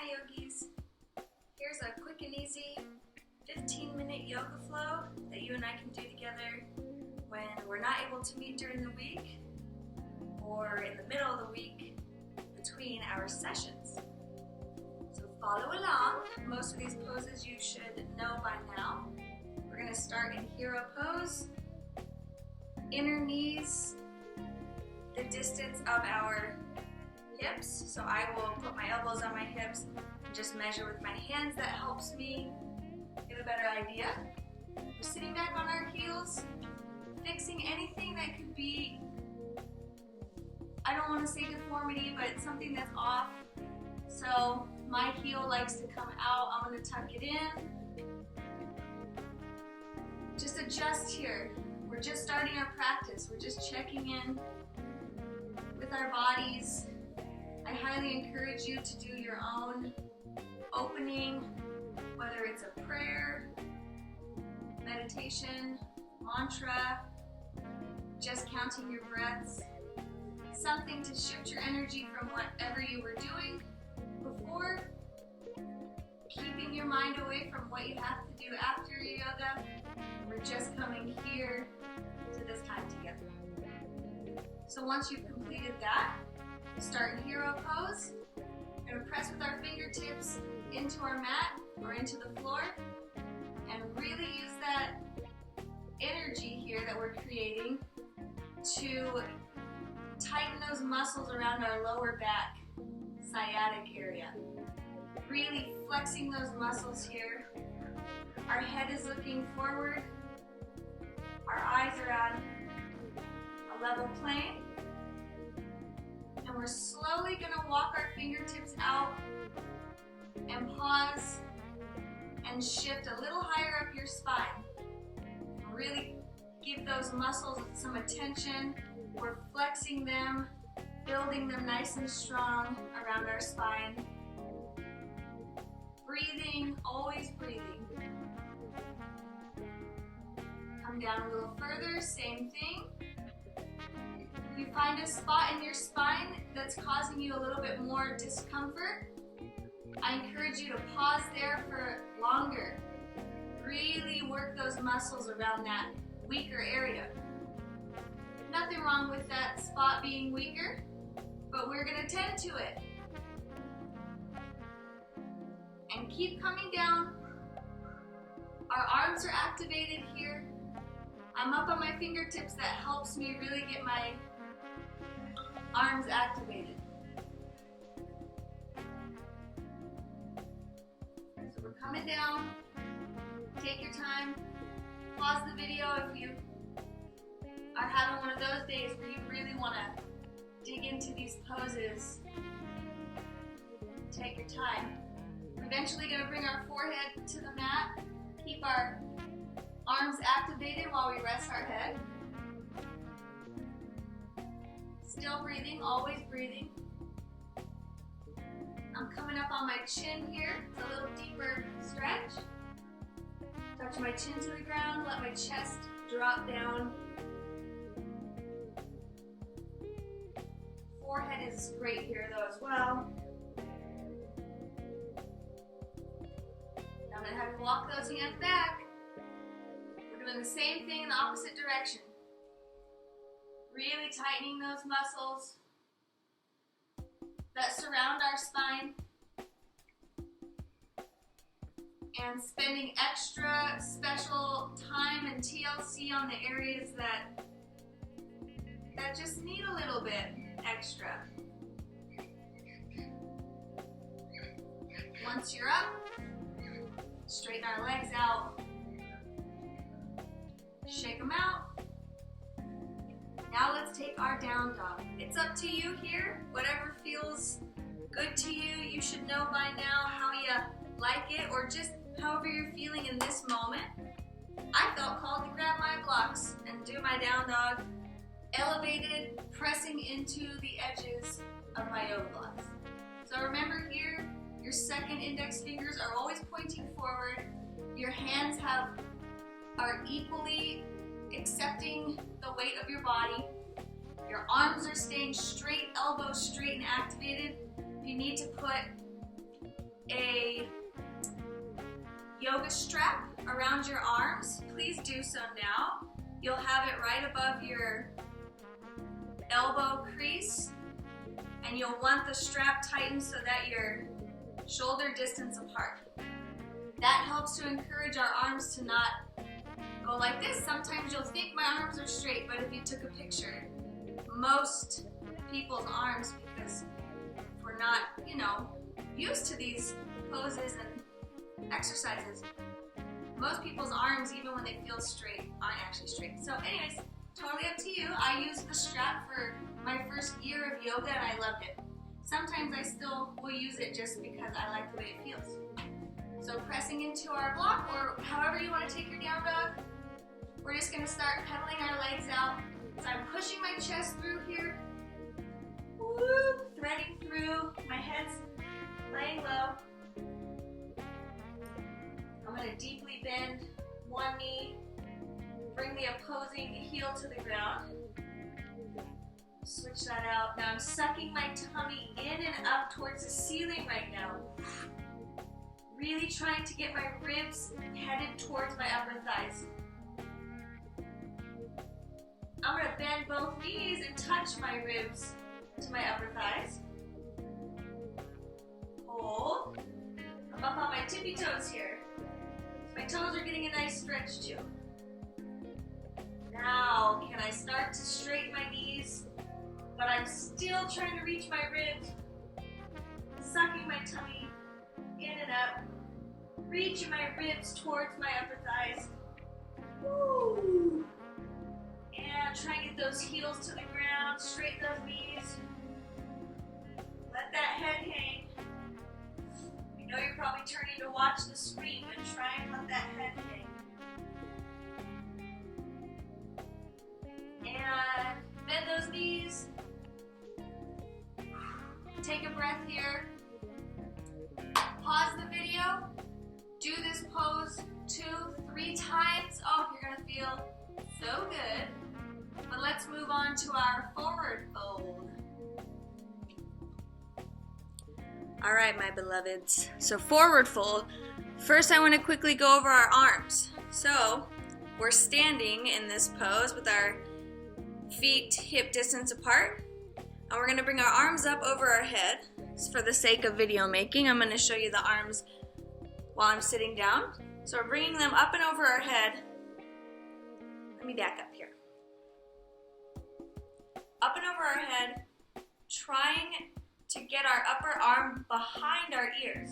Hi yogis, here's a quick and easy 15-minute yoga flow that you and I can do together when we're not able to meet during the week or in the middle of the week between our sessions. So follow along. Most of these poses you should know by now. We're going to start in hero pose. Inner knees the distance of our hips, so I will put my elbows on my hips and just measure with my hands. That helps me get a better idea. We're sitting back on our heels, fixing anything that could be, I don't want to say deformity, but something that's off. So my heel likes to come out, I'm going to tuck it in. Just adjust here. We're just starting our practice. We're just checking in with our bodies. I highly encourage you to do your own opening, whether it's a prayer, meditation, mantra, just counting your breaths, something to shift your energy from whatever you were doing before, keeping your mind away from what you have to do after your yoga. We're just coming here to this time together. So once you've completed that, start in hero pose. We're going to press with our fingertips into our mat or into the floor and really use that energy here that we're creating to tighten those muscles around our lower back, sciatic area. Really flexing those muscles here. Our head is looking forward. Our eyes are on a level plane. And we're slowly going to walk our fingertips out and pause and shift a little higher up your spine. Really give those muscles some attention. We're flexing them, building them nice and strong around our spine. Breathing, always breathing. Come down a little further, same thing. If you find a spot in your spine that's causing you a little bit more discomfort, I encourage you to pause there for longer. Really work those muscles around that weaker area. Nothing wrong with that spot being weaker, but we're going to tend to it. And keep coming down. Our arms are activated here. I'm up on my fingertips. That helps me really get my arms activated. So we're coming down. Take your time. Pause the video if you are having one of those days where you really want to dig into these poses. Take your time. We're eventually going to bring our forehead to the mat. Keep our arms activated while we rest our head. Still breathing, always breathing. I'm coming up on my chin here. It's a little deeper stretch. Touch my chin to the ground, let my chest drop down. Forehead is great here though as well. Now I'm going to have you walk those hands back. We're doing the same thing in the opposite direction. Really tightening those muscles that surround our spine and spending extra special time and TLC on the areas that just need a little bit extra. Once you're up, straighten our legs out, shake them out. Now let's take our down dog. It's up to you here, whatever feels good to you. You should know by now how you like it, or just however you're feeling in this moment. I felt called to grab my blocks and do my down dog, elevated, pressing into the edges of my yoga blocks. So remember here, your second index fingers are always pointing forward. Your hands are equally accepting the weight of your body. Your arms are staying straight, elbows straight and activated. If you need to put a yoga strap around your arms, please do so now. You'll have it right above your elbow crease, and you'll want the strap tightened so that you're shoulder distance apart. That helps to encourage our arms to not go like this. Sometimes you'll think my arms are straight, but if you took a picture, most people's arms, because we're not, used to these poses and exercises, most people's arms, even when they feel straight, aren't actually straight. So anyways, totally up to you. I used the strap for my first year of yoga and I loved it. Sometimes I still will use it just because I like the way it feels. So pressing into our block, or however you want to take your down dog, we're just going to start pedaling our legs out. So I'm pushing my chest through here, woo, threading through, my head's laying low. I'm going to deeply bend one knee, bring the opposing heel to the ground. Switch that out. Now I'm sucking my tummy in and up towards the ceiling right now. Really trying to get my ribs headed towards my upper thighs. I'm going to bend both knees and touch my ribs to my upper thighs. Hold. I'm up on my tippy toes here. My toes are getting a nice stretch too. Now, can I start to straighten my knees, but I'm still trying to reach my ribs, sucking my tummy in and up, reaching my ribs towards my upper thighs. Woo! And try and get those heels to the ground, straighten those knees. Let that head hang. I know you're probably turning to watch the screen, but try and let that head hang. And bend those knees. Take a breath here. Pause the video. Do this pose 2-3 times. Oh, you're gonna feel so good. But let's move on to our forward fold. All right, my beloveds. So forward fold. First, I want to quickly go over our arms. So we're standing in this pose with our feet hip distance apart. And we're going to bring our arms up over our head. For the sake of video making, I'm going to show you the arms while I'm sitting down. So we're bringing them up and over our head. Let me back up here. Up and over our head, trying to get our upper arm behind our ears.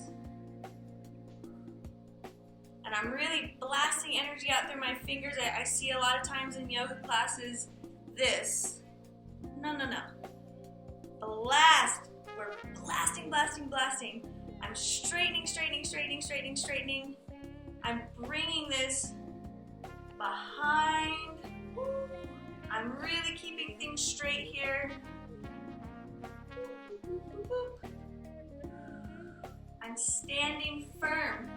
And I'm really blasting energy out through my fingers. I see a lot of times in yoga classes this. No. Blast. We're blasting. I'm straightening. I'm bringing this behind. I'm really keeping things straight here. I'm standing firm,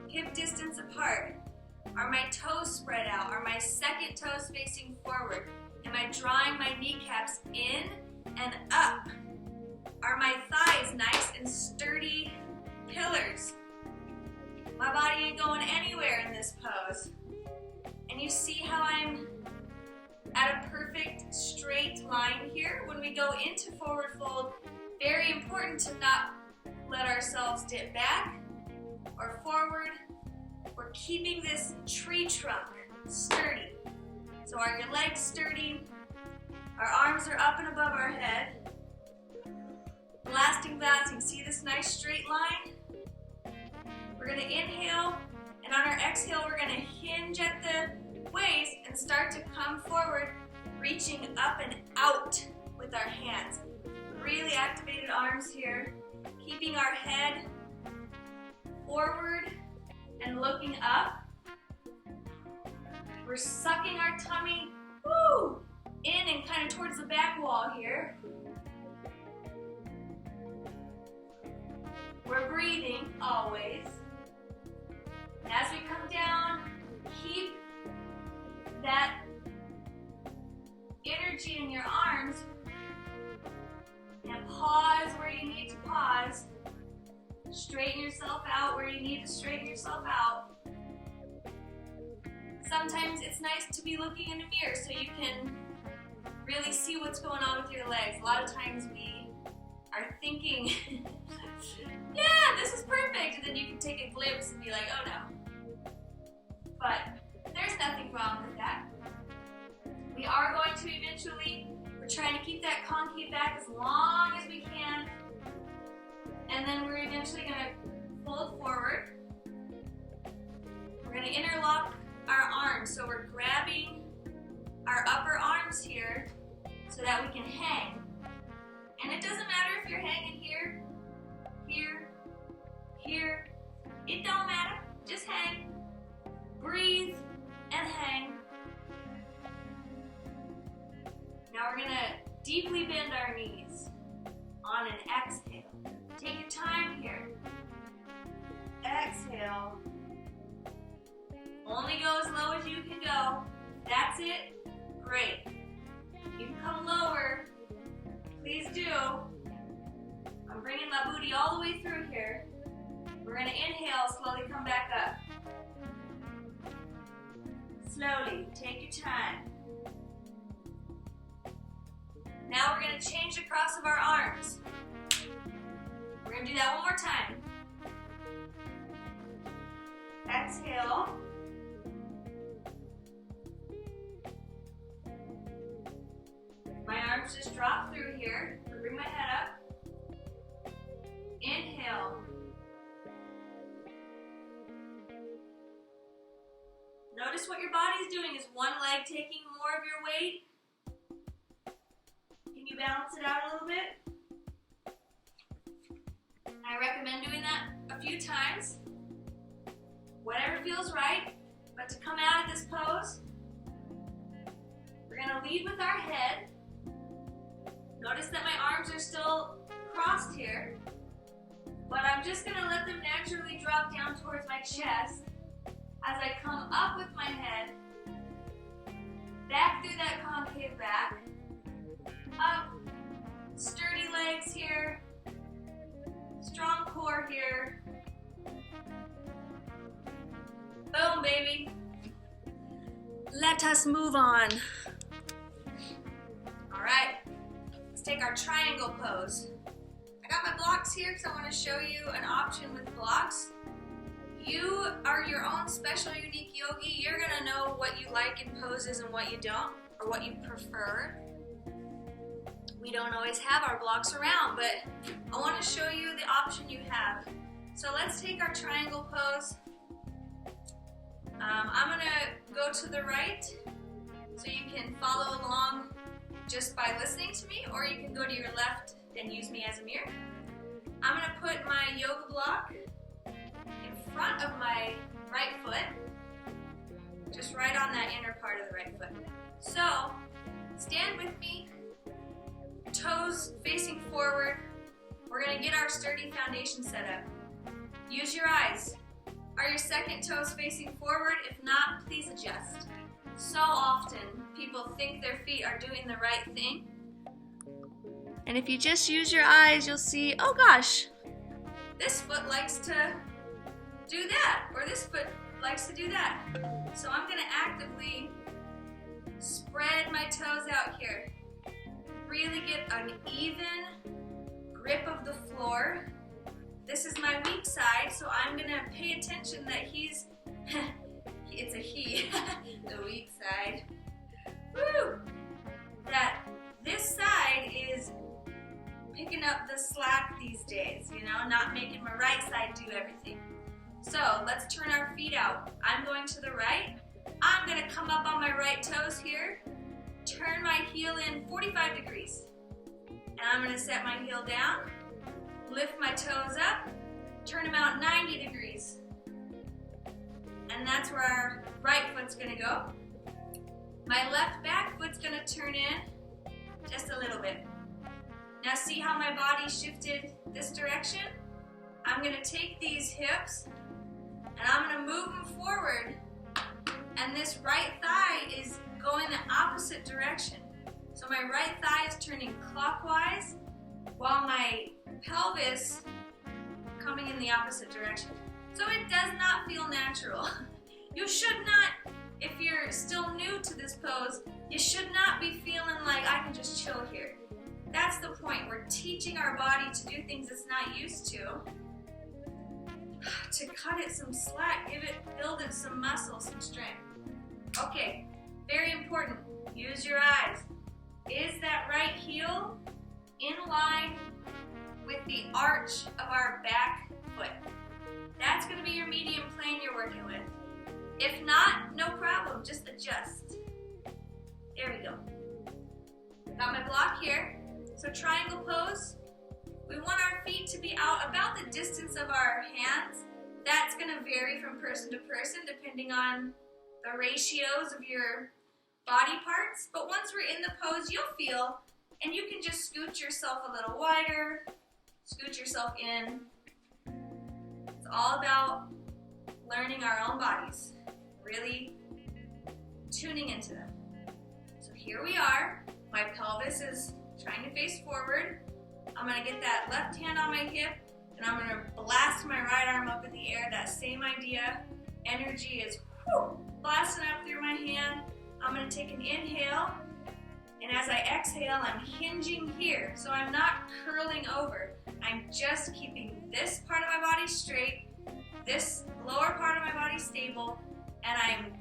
hip distance apart. Are my toes spread out? Are my second toes facing forward? Am I drawing my kneecaps in and up? Are my thighs nice and sturdy pillars? My body ain't going anywhere in this pose. And you see how I'm at a perfect straight line here. When we go into forward fold, very important to not let ourselves dip back or forward. We're keeping this tree trunk sturdy. So are your legs sturdy? Our arms are up and above our head. Blasting. See this nice straight line? We're going to inhale, and on our exhale, we're going to hinge at the waist and start to come forward, reaching up and out with our hands. Really activated arms here, keeping our head forward and looking up. We're sucking our tummy in and kind of towards the back wall here. We're breathing always. And as we come down, keep that energy in your arms and pause where you need to pause. Straighten yourself out where you need to straighten yourself out. Sometimes it's nice to be looking in a mirror so you can really see what's going on with your legs. A lot of times we are thinking, yeah, this is perfect, and then you can take a glimpse and be like, oh no. But there's nothing wrong with that. We are going to eventually, we're trying to keep that concave back as long as we can, and then we're eventually going to fold forward. We're going to interlock our arms, so we're grabbing our upper arms here so that we can hang. And it doesn't matter if you're hanging here, here, here. It don't matter. Just hang, breathe, and hang. Now we're gonna deeply bend our knees on an exhale. Take your time here. Exhale. Only go as low as you can go. That's it. Great. You can come lower. Please do. I'm bringing my booty all the way through here. We're going to inhale, slowly come back up. Slowly, take your time. Now we're going to change the cross of our arms. We're going to do that one more time. Exhale. My arms just drop through here. Bring my head up. Inhale. Notice what your body's doing. Is one leg taking more of your weight? Can you balance it out a little bit? I recommend doing that a few times. Whatever feels right. But to come out of this pose, we're going to lead with our head. Notice that my arms are still crossed here, but I'm just going to let them naturally drop down towards my chest as I come up with my head, back through that concave back, up, sturdy legs here, strong core here. Boom, baby. Let us move on. All right. Take our triangle pose. I got my blocks here because I want to show you an option with blocks. You are your own special, unique yogi. You're going to know what you like in poses and what you don't, or what you prefer. We don't always have our blocks around, but I want to show you the option you have. So let's take our triangle pose. I'm going to go to the right so you can follow along just by listening to me, or you can go to your left and use me as a mirror. I'm going to put my yoga block in front of my right foot, just right on that inner part of the right foot. So, stand with me, toes facing forward. We're going to get our sturdy foundation set up. Use your eyes. Are your second toes facing forward? If not, please adjust. So often, people think their feet are doing the right thing. And if you just use your eyes, you'll see, oh gosh, this foot likes to do that, or this foot likes to do that. So I'm going to actively spread my toes out here. Really get an even grip of the floor. This is my weak side, so I'm going to pay attention that he's... It's a he, the weak side. Woo! That this side is picking up the slack these days, you know, not making my right side do everything. So let's turn our feet out. I'm going to the right. I'm going to come up on my right toes here, turn my heel in 45 degrees. And I'm going to set my heel down, lift my toes up, turn them out 90 degrees. And that's where our right foot's going to go. My left back foot's going to turn in just a little bit. Now see how my body shifted this direction? I'm going to take these hips and I'm going to move them forward, and this right thigh is going the opposite direction. So my right thigh is turning clockwise while my pelvis comes coming in the opposite direction. So it does not feel natural. You should not, if you're still new to this pose, you should not be feeling like I can just chill here. That's the point. We're teaching our body to do things it's not used to cut it some slack, build it some muscle, some strength. Okay, very important. Use your eyes. Is that right heel in line with the arch of our back foot? That's going to be your medium plane you're working with. If not, no problem, just adjust. There we go. Got my block here. So triangle pose. We want our feet to be out about the distance of our hands. That's going to vary from person to person depending on the ratios of your body parts. But once we're in the pose, you'll feel, and you can just scoot yourself a little wider, scoot yourself in. It's all about learning our own bodies, really tuning into them. So here we are. My pelvis is trying to face forward. I'm going to get that left hand on my hip, and I'm going to blast my right arm up in the air. That same idea. Energy is blasting up through my hand. I'm going to take an inhale, and as I exhale, I'm hinging here. So I'm not curling over. I'm just keeping this part of my body straight, this lower part of my body stable, and I'm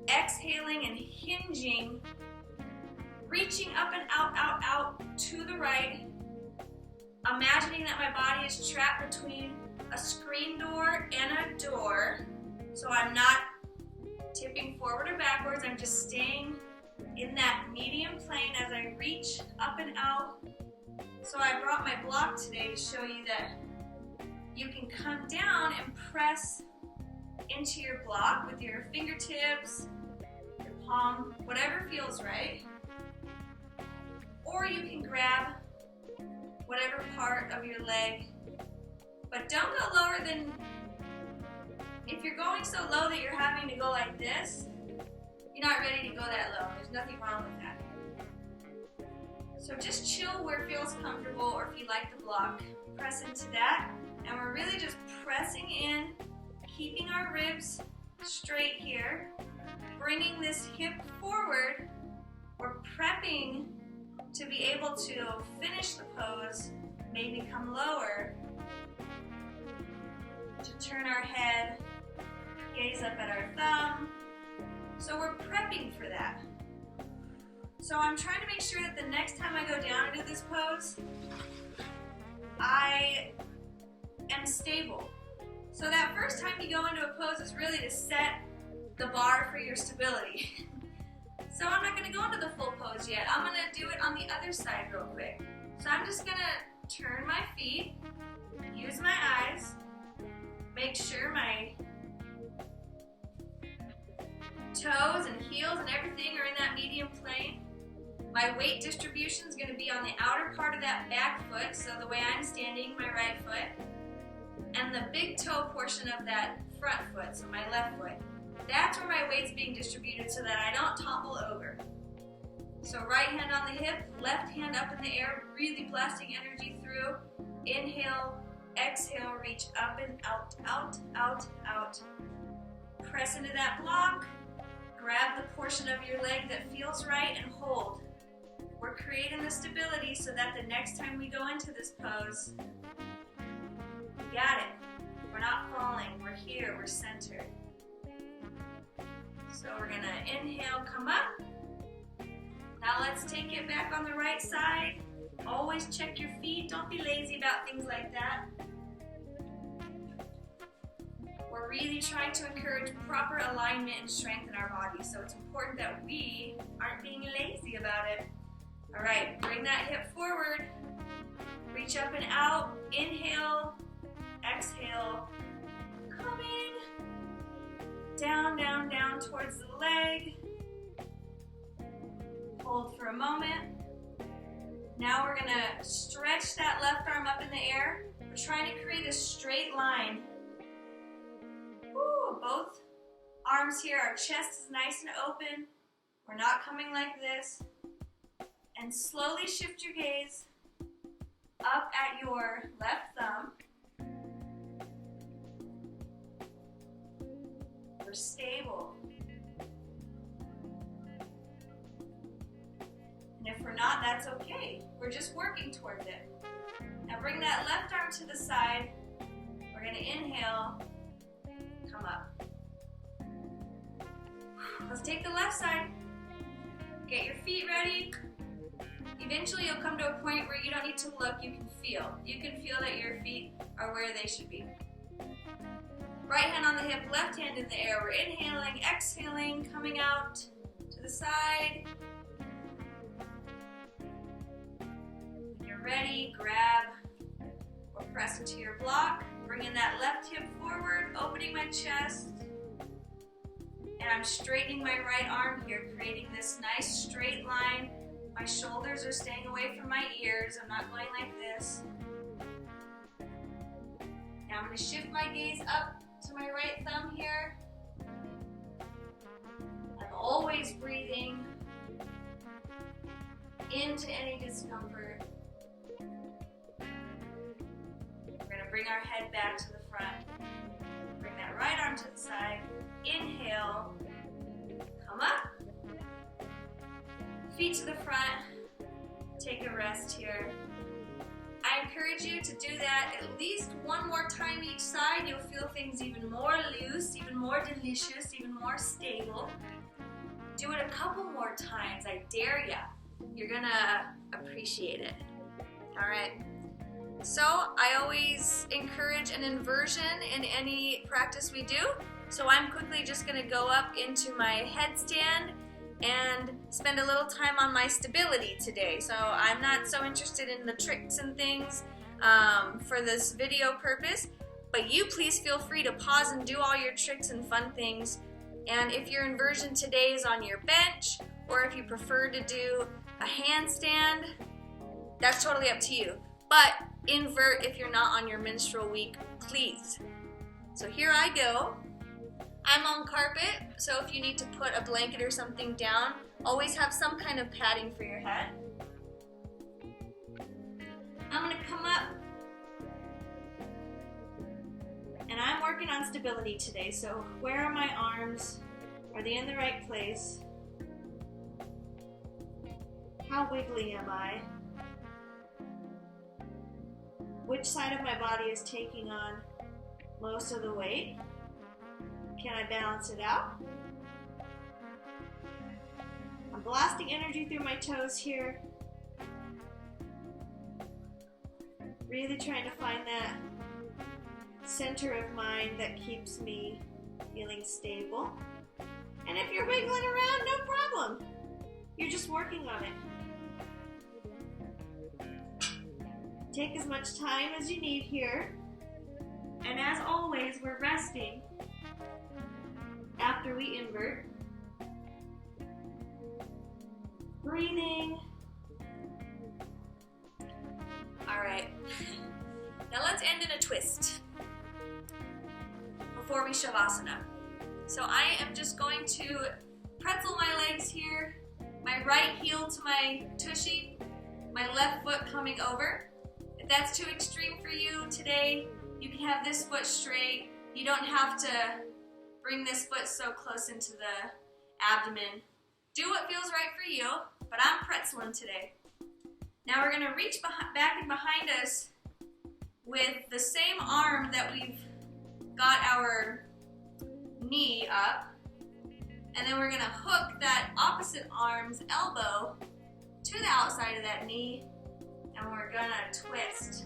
exhaling and hinging, reaching up and out to the right, imagining that my body is trapped between a screen door and a door. So I'm not tipping forward or backwards, I'm just staying in that medium plane as I reach up and out. So I brought my block today to show you that you can come down and press into your block with your fingertips, your palm, whatever feels right. Or you can grab whatever part of your leg, but don't go lower than, if you're going so low that you're having to go like this, you're not ready to go that low. There's nothing wrong with that. So just chill where it feels comfortable, or if you like the block, press into that. And we're really just pressing in, keeping our ribs straight here, bringing this hip forward. We're prepping to be able to finish the pose, maybe come lower, to turn our head, gaze up at our thumb. So we're prepping for that. So I'm trying to make sure that the next time I go down into this pose, I am stable. So that first time you go into a pose is really to set the bar for your stability. So I'm not going to go into the full pose yet. I'm going to do it on the other side real quick. So I'm just going to turn my feet, use my eyes, make sure my toes and heels and everything are in that medium plane. My weight distribution is going to be on the outer part of that back foot, so the way I'm standing, my right foot, and the big toe portion of that front foot, so my left foot. That's where my weight's being distributed so that I don't topple over. So right hand on the hip, left hand up in the air, really blasting energy through. Inhale, exhale, reach up and out, out, out, out. Press into that block, grab the portion of your leg that feels right and hold. We're creating the stability so that the next time we go into this pose, we got it. We're not falling, we're here, we're centered. So we're gonna inhale, come up. Now let's take it back on the right side. Always check your feet, don't be lazy about things like that. We're really trying to encourage proper alignment and strength in our bodies, so it's important that we aren't being lazy about it. All right, bring that hip forward, reach up and out, inhale, exhale, coming, down, down, down towards the leg. Hold for a moment. Now we're gonna stretch that left arm up in the air. We're trying to create a straight line. Woo, both arms here, our chest is nice and open. We're not coming like this. And slowly shift your gaze up at your left thumb. we're stable. And if we're not, that's okay. We're just working towards it. Now bring that left arm to the side. We're gonna inhale, come up. Let's take the left side. Get your feet ready. Eventually you'll come to a point where you don't need to look, you can feel. You can feel that your feet are where they should be. Right hand on the hip, left hand in the air. We're inhaling, exhaling, coming out to the side. When you're ready, grab or press into your block. Bringing that left hip forward, opening my chest. And I'm straightening my right arm here, creating this nice straight line. My shoulders are staying away from my ears. I'm not going like this. Now I'm going to shift my gaze up to my right thumb here. I'm always breathing into any discomfort. We're going to bring our head back to the front. Bring that right arm to the side. Inhale, come up. Feet to the front. Take a rest here. I encourage you to do that at least one more time each side. You'll feel things even more loose, even more delicious, even more stable. Do it a couple more times, I dare ya. You're gonna appreciate it. All right. So I always encourage an inversion in any practice we do. So I'm quickly just gonna go up into my headstand and spend a little time on my stability today. So I'm not so interested in the tricks and things for this video purpose, but you please feel free to pause and do all your tricks and fun things. And if your inversion today is on your bench, or if you prefer to do a handstand, that's totally up to you. But invert if you're not on your menstrual week, please. So here I go. I'm on carpet, so if you need to put a blanket or something down, always have some kind of padding for your head. I'm gonna come up, and I'm working on stability today, so where are my arms? Are they in the right place? How wiggly am I? Which side of my body is taking on most of the weight? Can I balance it out? I'm blasting energy through my toes here. Really trying to find that center of mind that keeps me feeling stable. And if you're wiggling around, no problem. You're just working on it. Take as much time as you need here. And as always, we're resting after we invert. Breathing. All right. Now let's end in a twist before we Shavasana. So I am just going to pretzel my legs here, my right heel to my tushy, my left foot coming over. If that's too extreme for you today, you can have this foot straight. You don't have to bring this foot so close into the abdomen. Do what feels right for you, but I'm pretzeling today. Now we're gonna reach back and behind us with the same arm that we've got our knee up, and then we're gonna hook that opposite arm's elbow to the outside of that knee, and we're gonna twist.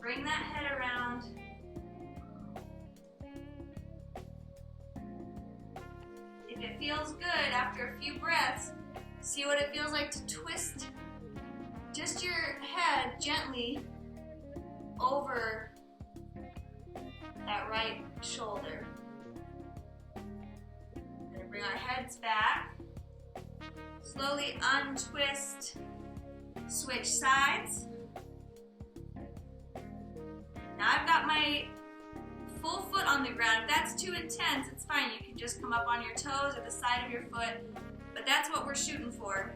Bring that head around. If it feels good after a few breaths, see what it feels like to twist just your head gently over that right shoulder. We're gonna bring our heads back. Slowly untwist, switch sides. Now I've got my full foot on the ground. If that's too intense, it's fine. You can just come up on your toes or the side of your foot, but that's what we're shooting for.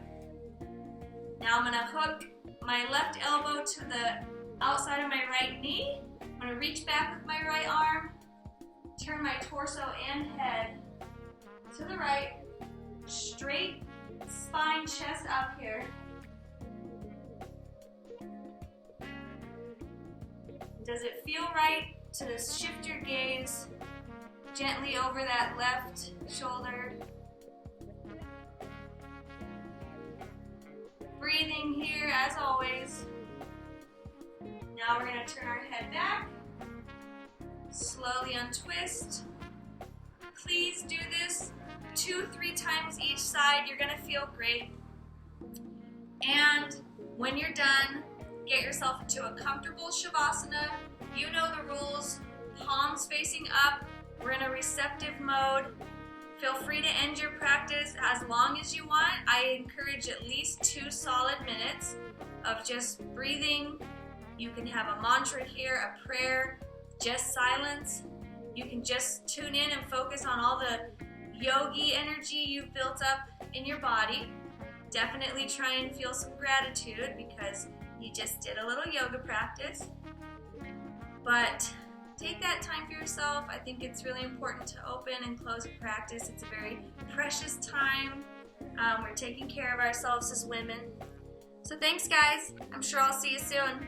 Now I'm gonna hook my left elbow to the outside of my right knee. I'm gonna reach back with my right arm, turn my torso and head to the right, straight spine, chest up here. Does it feel right to shift your gaze gently over that left shoulder? Breathing here as always. Now we're going to turn our head back. Slowly untwist. Please do this 2-3 times each side. You're going to feel great. And when you're done, get yourself into a comfortable Shavasana. You know the rules. Palms facing up. We're in a receptive mode. Feel free to end your practice as long as you want. I encourage at least 2 solid minutes of just breathing. You can have a mantra here, a prayer, just silence. You can just tune in and focus on all the yogi energy you've built up in your body. Definitely try and feel some gratitude because you just did a little yoga practice. But take that time for yourself. I think it's really important to open and close a practice. It's a very precious time. We're taking care of ourselves as women. So thanks, guys. I'm sure I'll see you soon.